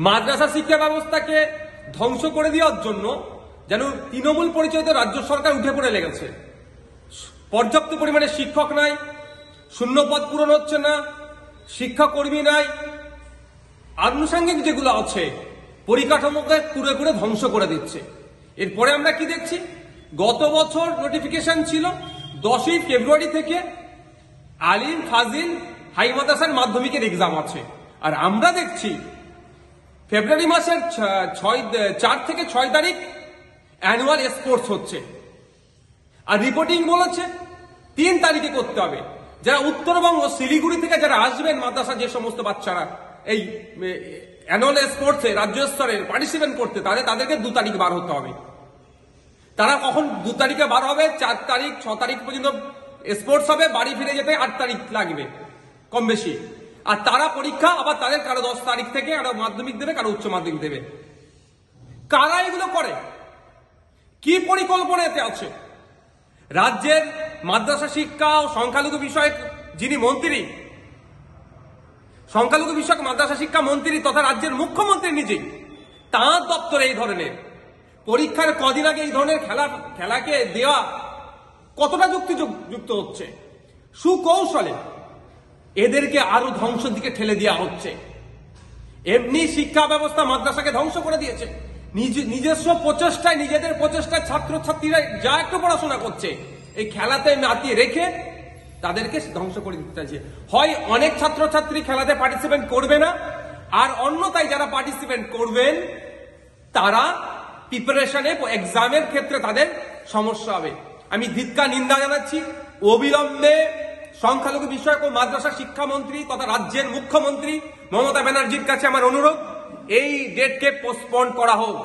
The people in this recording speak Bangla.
মাদ্রাসা শিক্ষা ব্যবস্থাকে ধ্বংস করে দেওয়ার জন্য যেন তৃণমূল পরিচালিত রাজ্য সরকার উঠে পড়ে লেগেছে। পর্যাপ্ত পরিমাণে শিক্ষক নাই, শূন্যপদ পূরণ হচ্ছে না, শিক্ষাকর্মী নাই, আনুষঙ্গিক যেগুলো আছে পরিকাঠামোকে পুরো পুরো ধ্বংস করে দিচ্ছে। এরপরে আমরা কি দেখছি, গত বছর নোটিফিকেশন ছিল 10ই ফেব্রুয়ারি থেকে আলিম ফাজিল হাই মাদ্রাসার মাধ্যমিকের এক্সাম আছে, আর আমরা দেখছি ফেব্রুয়ারি মাসের 4 থেকে 6 তারিখ অ্যানুয়াল স্পোর্টস হচ্ছে, আর রিপোর্টিং বলেছে 3 তারিখে করতে হবে। যারা উত্তরবঙ্গ শিলিগুড়ি থেকে যারা আসবেন মাদ্রাসা যে সমস্ত বাচ্চারা এই অ্যানুয়াল স্পোর্টসে রাজ্য স্তরে পার্টিসিপেট করতে, তাদেরকে 2 তারিখ বার হতে হবে। তারা কখন 2 তারিখে বার হবে, 4 তারিখ 6 তারিখ পর্যন্ত স্পোর্টস হবে, বাড়ি ফিরে যেতে 8 তারিখ লাগবে কম বেশি। আর তারা পরীক্ষা আবার তাদের কারো 10 তারিখ থেকে আরো মাধ্যমিক দেবে, কারো উচ্চ মাধ্যমিক দেবে। কারা এগুলো করে, কি পরিকল্পনা এতে আছে? রাজ্যের মাদ্রাসা শিক্ষা ও সংখ্যালঘু বিষয়ক যিনি মন্ত্রী, সংখ্যালঘু বিষয়ক মাদ্রাসা শিক্ষা মন্ত্রী তথা রাজ্যের মুখ্যমন্ত্রী নিজেই, তাঁর দপ্তরে এই ধরনের পরীক্ষার কদিন আগে এই ধরনের খেলাকে দেওয়া কতটা যুক্তিযুক্ত হচ্ছে? সুকৌশলে এদেরকে আরো ধ্বংসের দিকে ঠেলে দেওয়া হচ্ছে। এমনি শিক্ষা ব্যবস্থা মাদ্রাসাকে ধ্বংস করে দিয়েছে। নিজস্ব প্রচেষ্টায়, নিজেদের প্রচেষ্টায় ছাত্রছাত্রীরা যা একটু পড়াশোনা করছে এই খেলাতে মাতিয়ে রেখে তাদেরকে ধ্বংস করে দিতে চাইছে। হয় অনেক ছাত্রছাত্রী খেলাতে পার্টিসিপেট করবে না, আর অন্যথায় যারা পার্টিসিপেট করবেন তারা প্রিপারেশনে এক্সামের ক্ষেত্রে তাদের সমস্যা হবে। আমি ধিক্কার নিন্দা জানাচ্ছি। অবিলম্বে সংখ্যালঘু বিষয়ক ও মাদ্রাসা শিক্ষামন্ত্রী তথা রাজ্যের মুখ্যমন্ত্রী মমতা ব্যানার্জির কাছে আমার অনুরোধ, এই ডেটকে পোস্টপোন করা হোক।